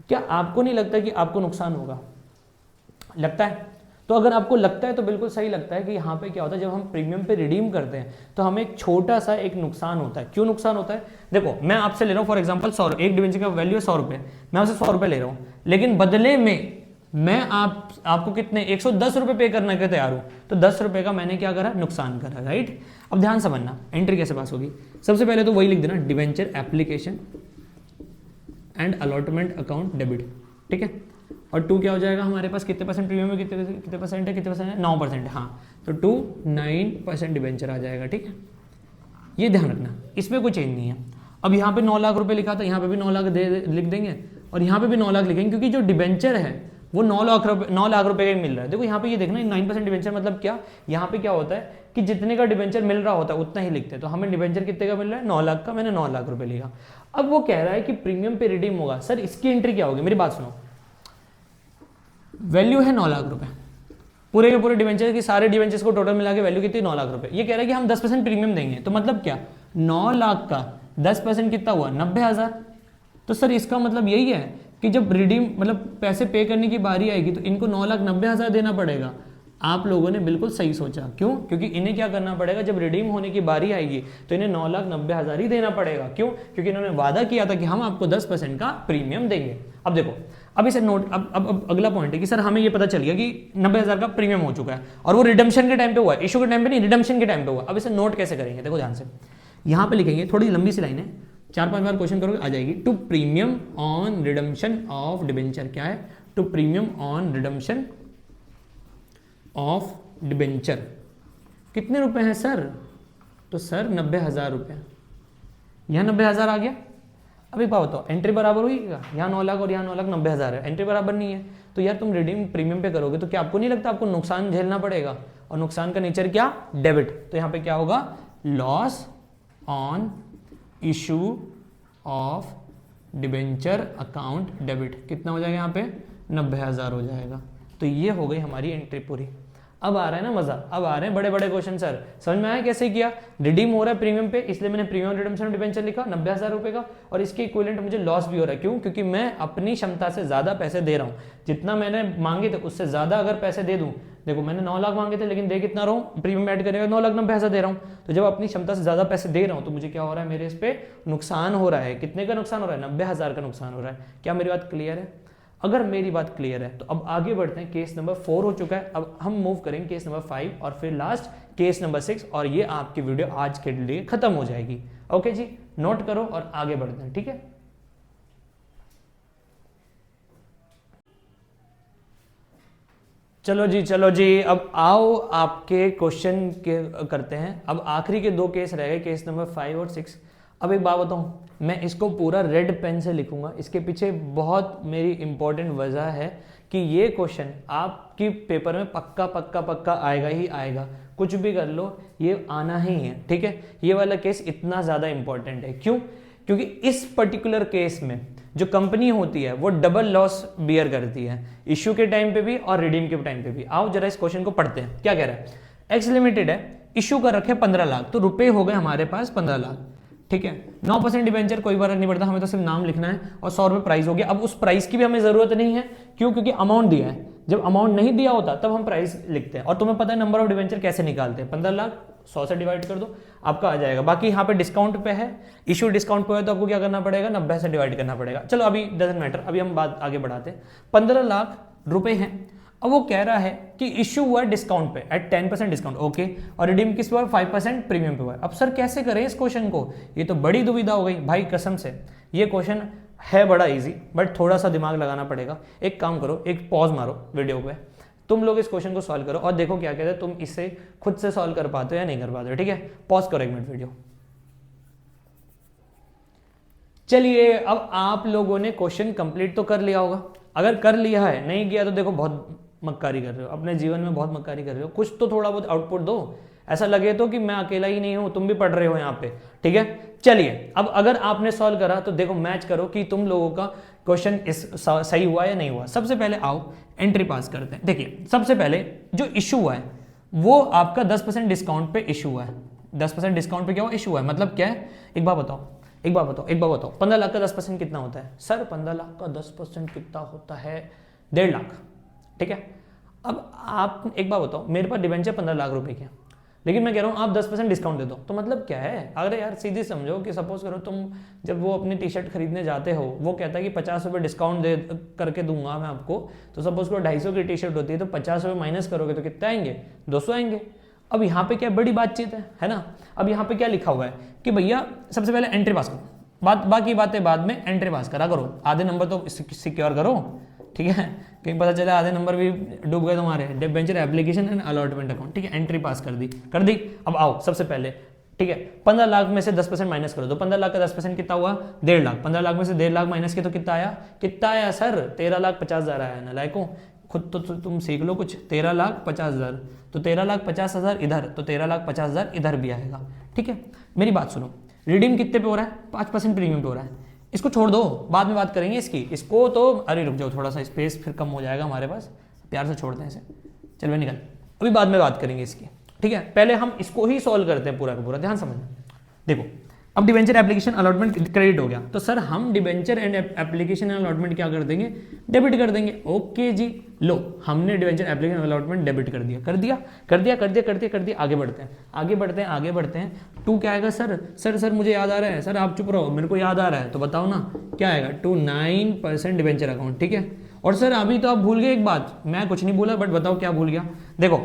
क्या आपको नहीं लगता कि आपको नुकसान होगा? लगता है। तो अगर आपको लगता है तो बिल्कुल सही लगता है कि यहाँ पे क्या होता है, जब हम प्रीमियम पे रिडीम करते हैं तो हमें एक छोटा सा एक नुकसान होता है। क्यों नुकसान होता है? देखो मैं आपसे ले रहा हूँ फॉर एग्जांपल 100, एक डिबेंचर का वैल्यू है 100 रुपये, मैं आपसे 100 रुपये ले रहा हूँ, लेकिन बदले में मैं आपको कितने 110 रुपये पे करने के तैयार हूँ, तो 10 रुपये का मैंने क्या करा, नुकसान करा, राइट। अब ध्यान समझना एंट्री कैसे पास होगी। सबसे पहले तो वही लिख देना, debenture application and allotment account debit, ठीक है। और 2 क्या हो जाएगा हमारे पास, कितने परसेंट प्रीमियम है, कितने परसेंट है, कितने परसेंट है, 9%, हाँ, तो 2 9% डिबेंचर आ जाएगा, ठीक है। ये ध्यान रखना, इसमें कोई चेंज नहीं है। अब यहाँ पे 9 लाख रुपए लिखा था, यहाँ पे भी 9 लाख लिख देंगे, और यहाँ पे भी 9 लाख लिखेंगे, क्योंकि जो डिबेंचर है वो 9 लाख रुपए का ही मिल रहा है। देखो यहाँ पे ये देखना 9% डिबेंचर मतलब क्या, यहाँ पे क्या होता है कि जितने का डिबेंचर मिल रहा होता है उतना ही लिखते हैं। तो हमें डिबेंचर कितने का मिल रहा है, 9 लाख का, मैंने 9 लाख रुपए लिखा। अब वो कह रहा है कि प्रीमियम पे रिडीम होगा, सर इसकी एंट्री क्या होगी, मेरी बात सुनो। वैल्यू है 9 लाख रुपए, पूरे के पूरे डिबेंचर की, सारे डिबेंचर्स को टोटल मिला के वैल्यू कितनी, 9 लाख रुपए। ये कह रहा है कि हम 10% प्रीमियम देंगे, तो मतलब क्या, 9 लाख का 10% कितना हुआ, 90,000। तो सर इसका मतलब यही है कि जब रिडीम मतलब पैसे पे करने की बारी आएगी तो इनको 9,90,000 देना पड़ेगा। आप लोगों ने बिल्कुल सही सोचा, क्यों, क्योंकि इन्हें क्या करना पड़ेगा, जब रिडीम होने की बारी आएगी तो इन्हें 9,90,000 ही देना पड़ेगा। क्यों? क्योंकि इन्होंने वादा किया था कि हम आपको 10% का प्रीमियम देंगे। अब देखो, अब इसे नोट, अब अगला पॉइंट है कि सर हमें ये पता चल गया कि 90,000 का प्रीमियम हो चुका है, और वो रिडम्पशन के टाइम पे हुआ है, इशू के टाइम पे नहीं, रिडम्पशन के टाइम पे हुआ। अब इसे नोट कैसे करेंगे, देखो ध्यान से, यहाँ पे लिखेंगे, थोड़ी लंबी सी लाइन है, 4-5 बार क्वेश्चन करोगे आ जाएगी। To premium on redemption of debenture, क्या है, to premium on redemption of debenture कितने रुपए हैं सर, तो सर 90,000 रुपये, यहाँ 90,000 आ गया। अभी पाओ तो एंट्री बराबर हुई, यहाँ 9 लाख और यहाँ 9,90,000 है, एंट्री बराबर नहीं है, तो यार तुम रिडीम प्रीमियम पे करोगे तो क्या आपको नहीं लगता आपको नुकसान झेलना पड़ेगा, और नुकसान का नेचर क्या, डेबिट। तो यहाँ पे क्या होगा, loss on issue of debenture account debit, कितना हो जाएगा यहाँ पे, 90,000 हो जाएगा। तो ये हो गई हमारी एंट्री पूरी। अब आ रहा है ना मजा, अब आ रहे हैं बड़े बड़े क्वेश्चन। सर समझ में आया कैसे किया, रिडीम हो रहा है प्रीमियम पे, इसलिए मैंने प्रीमियम रिडम्पशन डिबेंचर लिखा 90,000 रुपए का, और इसके इक्विवेलेंट मुझे लॉस भी हो रहा है। क्यों? क्योंकि मैं अपनी क्षमता से ज्यादा पैसे दे रहा हूँ, जितना मैंने मांगे थे उससे ज्यादा अगर पैसे दे दूं, देखो मैंने 9 लाख मांगे थे लेकिन दे कितना रहा हूँ, प्रीमियम ऐड करेगा 9,90,000 दे रहा हूँ। तो जब अपनी क्षमता से ज्यादा पैसे दे रहा हूँ तो मुझे क्या हो रहा है, मेरे इस पे नुकसान हो रहा है। कितने का नुकसान हो रहा है, 90,000 का नुकसान हो रहा है। क्या मेरी बात क्लियर है? अगर मेरी बात क्लियर है तो अब आगे बढ़ते हैं। केस नंबर 4 हो चुका है, अब हम मूव करेंगे केस नंबर 5 और फिर लास्ट केस नंबर 6, और ये आपकी वीडियो आज के लिए खत्म हो जाएगी। ओके जी, नोट करो और आगे बढ़ते हैं, ठीक है। चलो जी, अब आओ आपके क्वेश्चन के करते हैं। अब आखिरी के 2 केस रह गए, केस नंबर 5 और 6। अब एक बात बताऊं, मैं इसको पूरा रेड पेन से लिखूंगा, इसके पीछे बहुत मेरी इंपॉर्टेंट वजह है कि ये क्वेश्चन आपकी पेपर में पक्का आएगा ही आएगा, कुछ भी कर लो ये आना ही है, ठीक है। ये वाला केस इतना ज़्यादा इंपॉर्टेंट है, क्यों? क्योंकि इस पर्टिकुलर केस में जो कंपनी होती है वो डबल लॉस बियर करती है, इश्यू के टाइम पे भी और रिडीम के टाइम पे भी। आओ जरा इस क्वेश्चन को पढ़ते हैं। क्या कह रहा है, एक्स लिमिटेड है, इश्यू कर रखे 15 लाख, तो रुपए हो गए हमारे पास 15 लाख, ठीक है। 9% डिबेंचर कोई फर्क नहीं पड़ता, हमें तो सिर्फ नाम लिखना है, और 100 रुपये प्राइस हो गया। अब उस प्राइस की भी हमें जरूरत नहीं है, क्यों? क्योंकि अमाउंट दिया है। जब अमाउंट नहीं दिया होता तब हम प्राइस लिखते हैं, और तुम्हें पता है नंबर ऑफ डिबेंचर कैसे निकालते हैं, 15 लाख 100 से डिवाइड कर दो, आपका आ जाएगा। बाकी यहाँ पे डिस्काउंट पे है, इशू डिस्काउंट पे है, तो आपको क्या करना पड़ेगा, 90 से डिवाइड करना पड़ेगा। चलो अभी डजंट मैटर, अभी हम बात आगे बढ़ाते हैं। 15 लाख रुपए हैं। अब वो कह रहा है कि इश्यू हुआ है डिस्काउंट पे एट 10% डिस्काउंट, ओके, और रिडीम किस पे 5% प्रीमियम पे हुआ है। अब सर कैसे करें इस क्वेश्चन को, ये तो बड़ी दुविधा हो गई भाई कसम से। ये क्वेश्चन है बड़ा इजी, बट थोड़ा सा दिमाग लगाना पड़ेगा। एक काम करो, एक पॉज मारो वीडियो पे, तुम लोग इस क्वेश्चन को सॉल्व करो और देखो क्या कहते हैं, तुम इसे खुद से सॉल्व कर पाते हो या नहीं कर पाते हो, ठीक है। पॉज करो 1 मिनट वीडियो। चलिए, अब आप लोगों ने क्वेश्चन कंप्लीट तो कर लिया होगा, अगर कर लिया है, नहीं किया तो देखो बहुत मक्कारी कर रहे हो, अपने जीवन में बहुत मक्कारी कर रहे हो, कुछ तो थोड़ा बहुत आउटपुट दो, ऐसा लगे तो कि मैं अकेला ही नहीं हूं, तुम भी पढ़ रहे हो यहाँ पे, ठीक है। चलिए अब अगर आपने सॉल्व करा तो देखो मैच करो कि तुम लोगों का क्वेश्चन सही हुआ या नहीं हुआ। सबसे पहले आओ एंट्री पास करते हैं। देखिए सबसे पहले जो इशू हुआ है वो आपका 10% डिस्काउंट पे इशू हुआ है। 10% डिस्काउंट पे क्या हुआ, इशू हुआ है, मतलब क्या है, एक बार बताओ 15 लाख का 10% कितना होता है सर? 15 लाख का 10% कितना होता है? 1.5 लाख, ठीक है। अब आप एक बार बताओ, मेरे पास डिबेंचर 15 लाख रुपए के, लेकिन मैं कह रहा हूँ आप 10% डिस्काउंट दे दो, तो मतलब क्या है? अगर यार सीधी समझो कि सपोज करो तुम जब वो अपनी टी शर्ट खरीदने जाते हो, वो कहता है कि 50 रुपये डिस्काउंट दे करके दूंगा मैं आपको, तो सपोज करो 250 की टी शर्ट होती है, तो 50 रुपये माइनस करोगे तो कितने आएंगे? 200 आएंगे। अब यहाँ पे क्या बड़ी बातचीत है ना। अब यहाँ पे क्या लिखा हुआ है कि भैया सबसे पहले एंट्री पास करो, बाकी बातें बाद में, एंट्री पास करा करो, आधे नंबर तो सिक्योर करो, ठीक है। कहीं पता चला आधे नंबर भी डूब गए तुम्हारे। Debenture application and allotment account, ठीक है, एंट्री पास कर दी। अब आओ सबसे पहले, ठीक है, 15 लाख में से 10% माइनस करो, तो 15 लाख का 10% कितना हुआ? 1.5 लाख। 15 लाख में से 1.5 लाख माइनस किया तो कितना आया सर? 13,50,000 आया ना। लाइको खुद तो तुम सीख लो कुछ। 13,50,000, तो 13,50,000 इधर, तो 13,50,000 इधर भी आएगा, ठीक है। मेरी बात सुनो, रिडीम कितने पे हो रहा है? 5% प्रीमियम पे हो रहा है। इसको छोड़ दो, बाद में बात करेंगे इसको तो, अरे रुक जाओ, थोड़ा सा स्पेस फिर कम हो जाएगा हमारे पास, प्यार से छोड़ते हैं इसे, चल भाई निकल, अभी बाद में बात करेंगे इसकी, ठीक है। पहले हम इसको ही सॉल्व करते हैं पूरा का पूरा, ध्यान समझना। देखो अब डिबेंचर एप्लीकेशन अलॉटमेंट क्रेडिट हो गया, तो सर हम डिबेंचर एंड एप्लीकेशन अलॉटमेंट क्या कर देंगे? डेबिट कर देंगे। ओके जी, लो हमने डिबेंचर एप्लीकेशन अलॉटमेंट डेबिट कर दिया। आगे बढ़ते हैं। टू क्या आएगा सर मुझे याद आ रहा है, सर आप चुप रहो, मेरे को याद आ रहा है, तो बताओ ना क्या आएगा? 9% डिबेंचर अकाउंट, ठीक है। और सर अभी तो आप भूल गए एक बात, मैं कुछ नहीं बोला, बट बताओ क्या भूल गया? देखो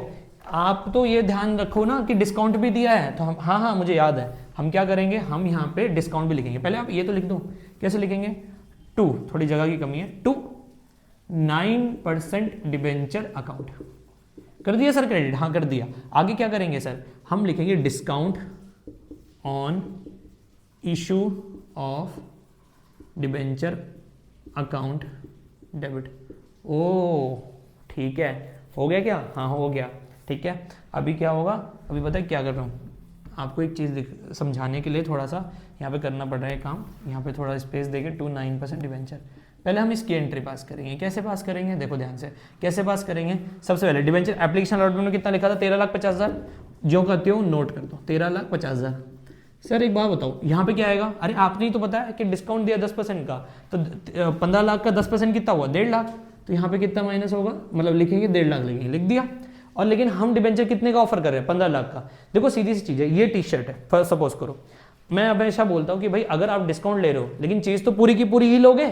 आप तो ये ध्यान रखो ना कि डिस्काउंट भी दिया है, तो हम हाँ मुझे याद है, हम क्या करेंगे, हम यहाँ पे डिस्काउंट भी लिखेंगे। पहले आप ये तो लिख दो, कैसे लिखेंगे? 2, थोड़ी जगह की कमी है, 2 9% डिबेंचर अकाउंट कर दिया सर क्रेडिट, हाँ कर दिया। आगे क्या करेंगे सर? हम लिखेंगे discount on issue of debenture account debit. ओ ठीक है, हो गया क्या? हाँ हो गया, ठीक है। अभी क्या होगा? अभी पता है क्या कर रहा हूँ आपको एक चीज़ समझाने के लिए, थोड़ा सा यहाँ पे करना पड़ रहा है काम, यहाँ पे थोड़ा स्पेस देके 9% डिबेंचर। पहले हम इसकी एंट्री पास करेंगे। कैसे पास करेंगे? देखो ध्यान से कैसे पास करेंगे। सबसे पहले डिबेंचर एप्लीकेशन अलॉटमेंट में कितना लिखा था? 13,50,000। जो करते हो नोट कर दो, 13,50,000। सर एक बात बताओ यहाँ पे क्या आएगा? अरे आपने ही तो बताया कि डिस्काउंट दिया 10% का, तो 15 लाख का 10% कितना हुआ? 1.5 लाख। तो यहाँ पे कितना माइनस होगा? मतलब लिखेंगे 1.5 लाख, लिखेंगे, लिख दिया। और लेकिन हम डिबेंचर कितने का ऑफर कर रहे हैं? 15 लाख का। देखो सीधी सी चीज है, ये टी शर्ट है, सपोज करो, मैं हमेशा बोलता हूँ कि भाई अगर आप डिस्काउंट ले रहे हो लेकिन चीज तो पूरी की पूरी ही लोगे,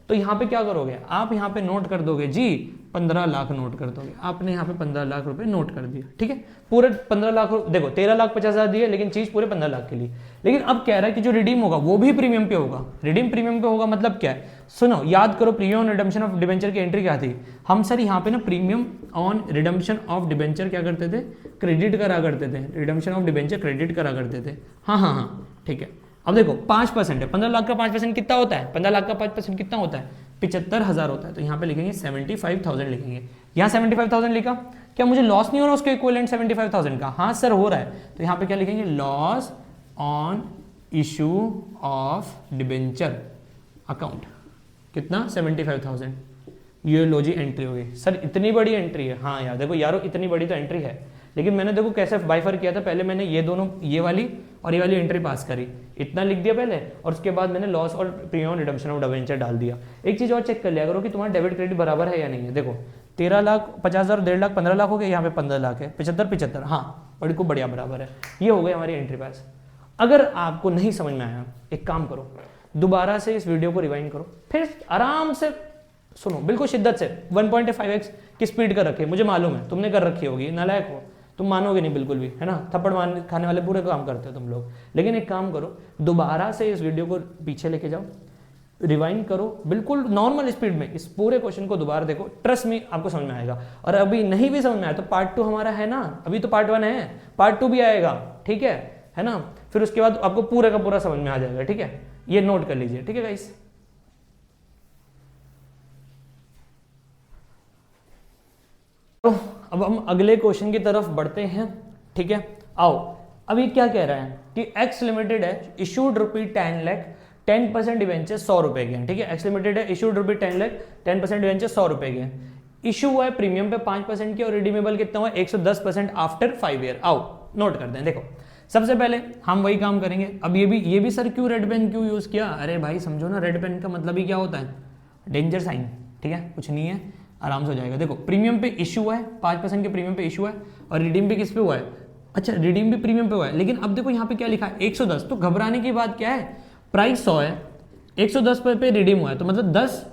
तो यहाँ पे क्या करोगे? आप यहाँ पे नोट कर दोगे जी 15 लाख नोट कर दोगे। आपने यहाँ पे 15 लाख रुपए नोट कर दिया, ठीक है। पूरे 15 लाख, देखो 13,50,000 दिए लेकिन चीज पूरे 15 लाख के लिए। लेकिन अब कह रहा है कि जो रिडीम होगा वो भी प्रीमियम पे होगा। रिडीम प्रीमियम पे होगा मतलब क्या है? सुनो, याद करो प्रीमियम रिडम्पशन ऑफ डिबेंचर की एंट्री क्या थी? हम सर यहाँ पे ना premium on redemption of debenture क्या करते थे? क्रेडिट करा करते थे। रिडम्पशन ऑफ डिबेंचर क्रेडिट करा करते थे। हाँ ठीक है। अब देखो 5% है, 15 लाख का 5% कितना होता है? 15 लाख का 5% कितना होता है? 75,000 होता है। तो यहाँ पे लिखेंगे 75,000 लिखेंगे। यहाँ 75,000 लिखा, क्या मुझे लॉस नहीं हो रहा उसके इक्विवेलेंट 75,000 का? हाँ सर हो रहा है। तो यहाँ पे क्या लिखेंगे? Loss on issue of debenture account. कितना? 75,000। ये लो जी एंट्री हो गई। सर इतनी बड़ी एंट्री है? हाँ यार देखो यारो इतनी बड़ी तो एंट्री है, लेकिन मैंने देखो कैसे बाइफर किया था। पहले मैंने ये दोनों, ये वाली और ये वाली एंट्री पास करी, इतना लिख दिया पहले, और उसके बाद मैंने लॉस और प्रीमियम रिडम्पशन ऑफ डिबेंचर डाल दिया। एक चीज और चेक कर लिया करो कि तुम्हारा डेबिट क्रेडिट बराबर है या नहीं है। देखो 13,50,000, 1.5 लाख, 15 लाख हो गए, यहाँ पे 15 लाख है, 75, हाँ बड़ी को बढ़िया बराबर है। ये हो गई हमारी एंट्री पास। अगर आपको नहीं समझ में आया, एक काम करो, दोबारा से इस वीडियो को रिवाइंड करो, फिर आराम से सुनो, बिल्कुल शिद्दत से। 1.5x की स्पीड कर रखी है, मुझे मालूम है तुमने कर रखी होगी, नालायक हो तुम, मानोगे नहीं बिल्कुल भी, है ना। थप्पड़ मारने खाने वाले पूरे काम करते हो तुम लोग। लेकिन एक काम करो, दोबारा से इस वीडियो को पीछे लेके जाओ, रिवाइंड करो बिल्कुल नॉर्मल स्पीड में, इस पूरे क्वेश्चन को दोबारा देखो, ट्रस्ट में आपको समझ में आएगा। और अभी नहीं भी समझ में आया तो पार्ट 2 हमारा है ना, अभी तो पार्ट 1 है, पार्ट 2 भी आएगा, ठीक है ना। फिर उसके बाद आपको पूरा का पूरा समझ में आ जाएगा, ठीक है। ये नोट कर लीजिए, ठीक है गाइस। तो अब हम अगले क्वेश्चन की तरफ बढ़ते हैं, ठीक है। आओ, अब ये क्या कह रहा है कि एक्स लिमिटेड है, इशूड रुपी 10 लाख, 10% डिवेंचर 100 रुपए के हैं, ठीक है। एक्स लिमिटेड है, इशूड रुपी 10 लाख, 10% डिवेंचर 100 रुपए के हैं। इशू हुआ है प्रीमियम पे 5% की और रिडीमेबल कितना हुआ 110% आफ्टर 5 ईयर। आओ नोट करते हैं। देखो सबसे पहले हम वही काम करेंगे। अब ये भी सर क्यों रेड पेन क्यों यूज किया? अरे भाई समझो ना, रेड पेन का मतलब ही क्या होता है? डेंजर साइन, ठीक है। कुछ नहीं है, आराम से हो जाएगा। देखो प्रीमियम पे इशू हुआ है, 5% के प्रीमियम पे इशू है और रिडीम भी किस पे हुआ है? अच्छा रिडीम भी प्रीमियम पे हुआ है, लेकिन अब देखो यहाँ पे क्या लिखा है 110। तो घबराने की बात क्या है, प्राइस 100 है, 110 पे रिडीम हुआ है, तो मतलब 10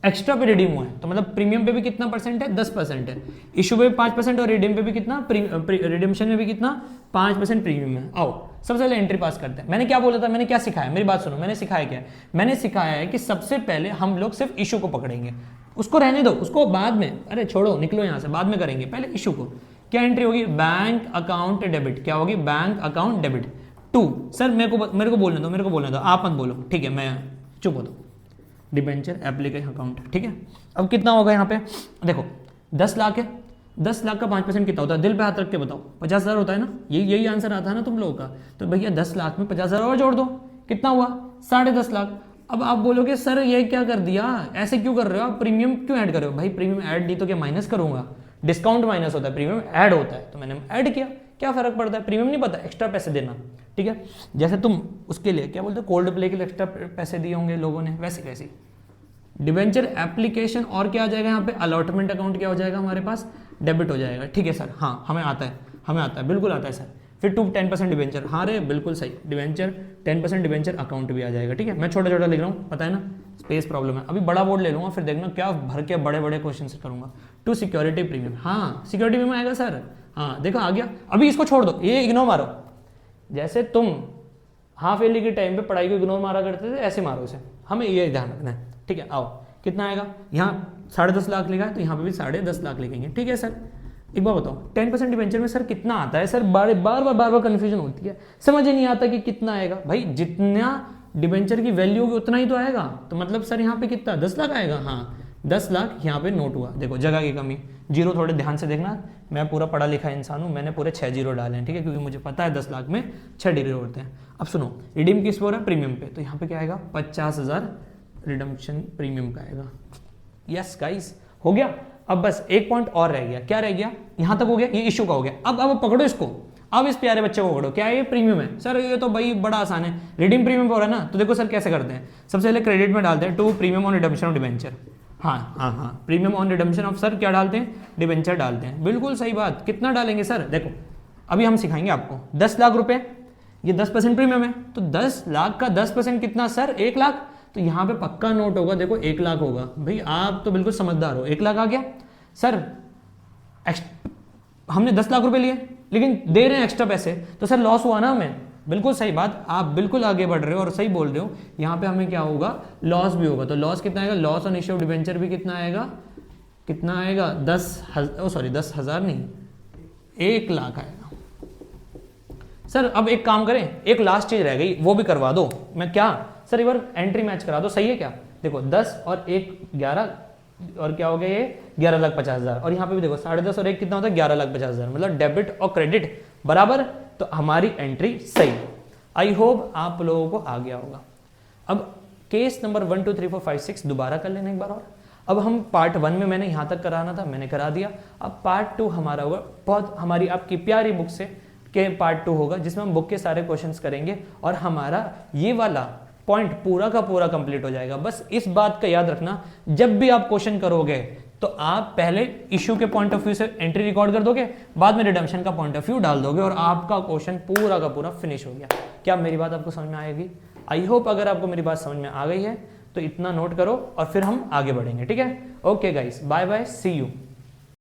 एक्स्ट्रा पे रिडीम हुआ है, तो मतलब प्रीमियम पे भी कितना परसेंट है? 10% है। इशू पे भी 5% और रिडीम पे भी कितना, रिडीम्शन में भी कितना, 5% प्रीमियम है। आओ सबसे पहले एंट्री पास करते हैं। मैंने क्या बोला था, मैंने क्या सिखाया, मेरी बात सुनो, मैंने सिखाया क्या? मैंने सिखाया है कि सबसे पहले हम लोग सिर्फ इशू को पकड़ेंगे, उसको रहने दो, उसको बाद में, अरे छोड़ो निकलो यहाँ से, बाद में करेंगे, पहले इशू को। क्या एंट्री होगी? Bank account debit. क्या होगी? Bank account debit to. Sir मेरे को बोलने दो, आप मत बोलो, ठीक है, मैं चुप हो दो। डिबेंचर एप्लीकेशन अकाउंट, ठीक है। अब कितना होगा यहाँ पे? देखो 10 लाख है, 10 लाख का 5% कितना होता है? दिल पे हाथ रख के बताओ। 50,000 होता है ना, यही आंसर आता है ना तुम लोगों का। तो भैया 10 लाख में 50,000 और जोड़ दो, कितना हुआ? 10.5 लाख। अब आप बोलोगे सर ये क्या कर दिया, ऐसे क्यों कर रहे हो आप, प्रीमियम क्यों ऐड कर रहे हो? भाई प्रीमियम ऐड नहीं तो क्या माइनस करूंगा? डिस्काउंट माइनस होता है, प्रीमियम ऐड होता है, तो मैंने ऐड किया, क्या फर्क पड़ता है? प्रीमियम नहीं पता, एक्स्ट्रा पैसे देना, ठीक है। जैसे तुम उसके लिए क्या बोलते हो, कोल्ड प्ले के लिए एक्स्ट्रा पैसे दिए होंगे लोगों ने, वैसे कैसे डिवेंचर एप्लीकेशन। और क्या आ जाएगा यहाँ पे? अलॉटमेंट अकाउंट क्या हो जाएगा हमारे पास? डेबिट हो जाएगा, ठीक है सर। हाँ हमें आता है, बिल्कुल आता है सर। फिर 10% डिवेंचर, हाँ रे बिल्कुल सही, डिवेंचर 10% डिवेंचर अकाउंट भी आ जाएगा, ठीक है। मैं छोटा छोटा लिख रहा हूँ, पता है ना, स्पेस प्रॉब्लम है। अभी बड़ा बोर्ड ले लूंगा, फिर देखना क्या भर के बड़े बड़े क्वेश्चन से करूंगा। टू सिक्योरिटी प्रीमियम, हाँ सिक्योरिटी प्रीमियम आएगा सर, हाँ देखो आ गया। अभी इसको छोड़ दो, ये इग्नोर मारो। जैसे तुम हाफ ईयरली के टाइम पे पढ़ाई को इग्नोर मारा करते थे, ऐसे मारो इसे, हमें ये ध्यान रखना है, ठीक है। आओ कितना आएगा? यहाँ 10.5 लाख लिखा है, तो यहाँ पे भी 10.5 लाख लिखेंगे, ठीक है सर। एक बार बताओ 10% डिवेंचर में सर कितना आता है? सर बार बार कंफ्यूजन होती है, समझ ही नहीं आता कि कितना आएगा। भाई जितना डिवेंचर की वैल्यू होगी उतना ही तो आएगा, तो मतलब सर यहाँ पे कितना 10 लाख आएगा? हाँ 10 लाख यहाँ पे नोट हुआ। देखो जगह की कमी, जीरो थोड़े ध्यान से देखना, मैं पूरा पढ़ा लिखा इंसान हूँ, मैंने पूरे 6 जीरो डाले हैं, ठीक है, क्योंकि मुझे पता है 10 लाख में 6 जीरो होते हैं। अब सुनो, रिडीम किस पे हो रहा है? प्रीमियम पे, तो यहाँ पे क्या आएगा? 50,000 रिडम्पशन प्रीमियम का आएगा। यस गाइस हो गया। अब बस एक पॉइंट और रह गया, क्या रह गया? यहां तक हो गया, ये इशू का हो गया। अब पकड़ो इसको, अब इस प्यारे बच्चे को पकड़ो। क्या है ये? प्रीमियम है सर, ये तो भाई बड़ा आसान है, रिडीम प्रीमियम पे हो रहा है ना। तो देखो सर कैसे करते हैं, सबसे पहले क्रेडिट में डालते हैं to premium on redemption of debenture. हाँ premium on redemption of, sir क्या डालते हैं? डिवेंचर डालते हैं, बिल्कुल सही बात। कितना डालेंगे सर? देखो अभी हम सिखाएंगे आपको। 10 लाख रुपए, ये 10% प्रीमियम है, तो 10 लाख का 10% कितना सर? 1 लाख। तो यहाँ पे पक्का नोट होगा, देखो 1 लाख होगा। भाई आप तो बिल्कुल समझदार हो, 1 लाख आ गया सर। हमने 10 लाख रुपए लिए, लेकिन दे रहे हैं एक्स्ट्रा पैसे, तो सर लॉस हुआ ना हमें। बिल्कुल सही बात, आप बिल्कुल आगे बढ़ रहे हो और सही बोल रहे हो। यहाँ पे हमें क्या होगा? लॉस भी होगा। तो लॉस कितना आएगा? Loss on issue of debenture भी कितना आएगा? 10,000 नहीं, 1 लाख आएगा। सर अब एक काम करें, एक लास्ट चीज रह गई, वो भी करवा दो। मैं क्या सर, एक बार एंट्री मैच करा दो, सही है क्या? देखो 10 और 1 11, और क्या हो गया ये? 11,50,000। और यहाँ पे भी देखो 10.5 और 1 कितना होता है? 11,50,000। मतलब डेबिट और क्रेडिट बराबर, तो हमारी एंट्री सही। आई होप आप लोगों को आ गया होगा। अब केस नंबर 1 2 3 4 5 6 दोबारा कर लेना एक बार और। अब हम पार्ट 1 में मैंने यहाँ तक कराना था, मैंने करा दिया। अब पार्ट 2 हमारा होगा, बहुत हमारी आपकी प्यारी बुक से के पार्ट 2 होगा, जिसमें हम बुक के सारे क्वेश्चंस करेंगे और हमारा ये वाला पॉइंट पूरा का पूरा कंप्लीट हो जाएगा। बस इस बात का याद रखना, जब भी आप क्वेश्चन करोगे तो आप पहले इश्यू के पॉइंट ऑफ व्यू से एंट्री रिकॉर्ड कर दोगे, बाद में रिडम्पशन का पॉइंट ऑफ व्यू डाल दोगे और आपका क्वेश्चन पूरा का पूरा फिनिश हो गया। क्या मेरी बात आपको समझ में आएगी? आई होप अगर आपको मेरी बात समझ में आ गई है तो इतना नोट करो और फिर हम आगे बढ़ेंगे, ठीक है। Okay guys, bye bye, see you.